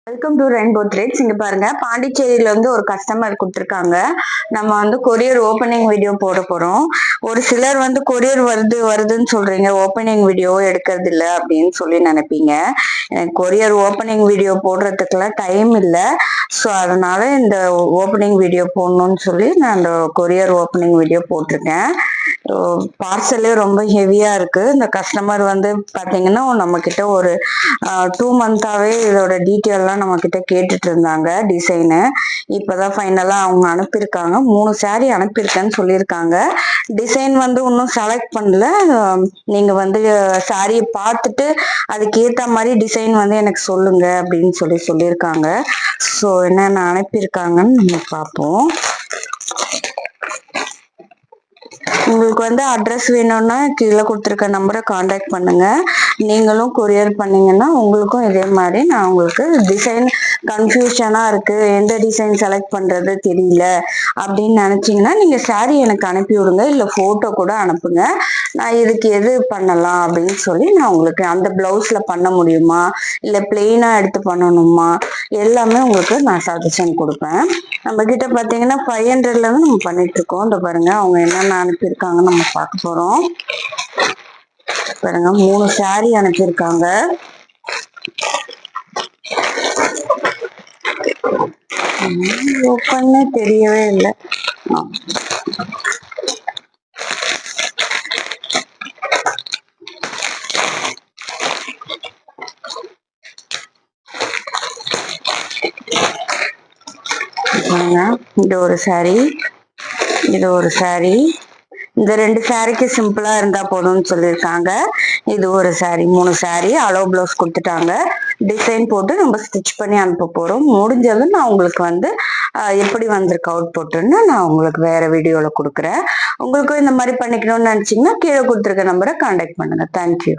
Welcome to rainbow threads. இங்க பாருங்க, பாண்டிச்சேரியில இருந்து ஒரு கஸ்டமர் கொடுத்துருக்காங்க. நம்ம வந்து கொரியர் ஓப்பனிங் வீடியோ போட போறோம். ஒரு சிலர் வந்து கொரியர் வருதுன்னு சொல்றீங்க, ஓப்பனிங் வீடியோ எடுக்கிறது இல்லை அப்படின்னு சொல்லி நினைப்பீங்க. எனக்கு கொரியர் ஓப்பனிங் வீடியோ போடுறதுக்கெல்லாம் டைம் இல்லை. ஸோ அதனால இந்த ஓப்பனிங் வீடியோ போடணும்னு சொல்லி நான் அந்த கொரியர் ஓப்பனிங் வீடியோ போட்டிருக்கேன். பார்சலே ரொம்ப ஹெவியா இருக்கு. இந்த கஸ்டமர் வந்து பாத்தீங்கன்னா நம்ம கிட்ட ஒரு 2 மந்தாவே இதோட டீட்டெயில்லாம் நம்ம கிட்ட கேட்டுட்டு இருந்தாங்க. டிசைனு இப்பதான் ஃபைனலா அவங்க அனுப்பியிருக்காங்க. 3 சாரீ அனுப்பியிருக்கேன்னு சொல்லியிருக்காங்க. டிசைன் வந்து இன்னும் செலக்ட் பண்ணல. நீங்க வந்து சாரியை பார்த்துட்டு அதுக்கேத்த மாதிரி டிசைன் வந்து எனக்கு சொல்லுங்க அப்படின்னு சொல்லியிருக்காங்க. ஸோ என்னென்ன அனுப்பியிருக்காங்கன்னு நம்ம பார்ப்போம். உங்களுக்கு வந்து அட்ரஸ் வேணும்னா கீழே கொடுத்துருக்க நம்பரை காண்டாக்ட் பண்ணுங்க. நீங்களும் கொரியர் பண்ணீங்கன்னா உங்களுக்கும் இதே மாதிரி நான் உங்களுக்கு டிசைன் கன்ஃபியூஷனா இருக்கு, எந்த டிசைன் செலக்ட் பண்றது தெரியல அப்படின்னு நினைச்சீங்கன்னா நீங்க சாரி எனக்கு அனுப்பி விடுங்க, இல்லை போட்டோ கூட அனுப்புங்க. நான் இதுக்கு எது பண்ணலாம் அப்படின்னு சொல்லி நான் உங்களுக்கு அந்த பிளவுஸ்ல பண்ண முடியுமா இல்லை பிளெயினா எடுத்து பண்ணணுமா எல்லாமே உங்களுக்கு நான் சஜஷன் கொடுப்பேன். நம்ம கிட்ட பாத்தீங்கன்னா 500ல இருந்து நம்ம பண்ணிட்டு இருக்கோம். இந்த பாருங்க அவங்க என்னென்ன அனுப்பியிருக்காங்கன்னு நம்ம பார்க்க போறோம். பாருங்க 3 சாரி அனுப்பியிருக்காங்க. ஓப்பன்னே தெரியவே இல்லை. இது ஒரு சாரி, இது ஒரு சாரி. இந்த 2 சாரிக்கு சிம்பிளா இருந்தா போதும்னு சொல்லியிருக்காங்க. இது ஒரு சாரி. 3 சாரி அலோ பிளவுஸ் கொடுத்துட்டாங்க. டிசைன் போட்டு நம்ம ஸ்டிச் பண்ணி அனுப்ப போறோம். முடிஞ்சது நான் உங்களுக்கு வந்து எப்படி வந்திருக்கு அவுட் போட்டுன்னு நான் உங்களுக்கு வேற வீடியோல கொடுக்குறேன். உங்களுக்கும் இந்த மாதிரி பண்ணிக்கணும்னு நினைச்சீங்கன்னா கீழே கொடுத்துருக்க நம்பரை கான்டாக்ட் பண்ணுங்க. தேங்க்யூ.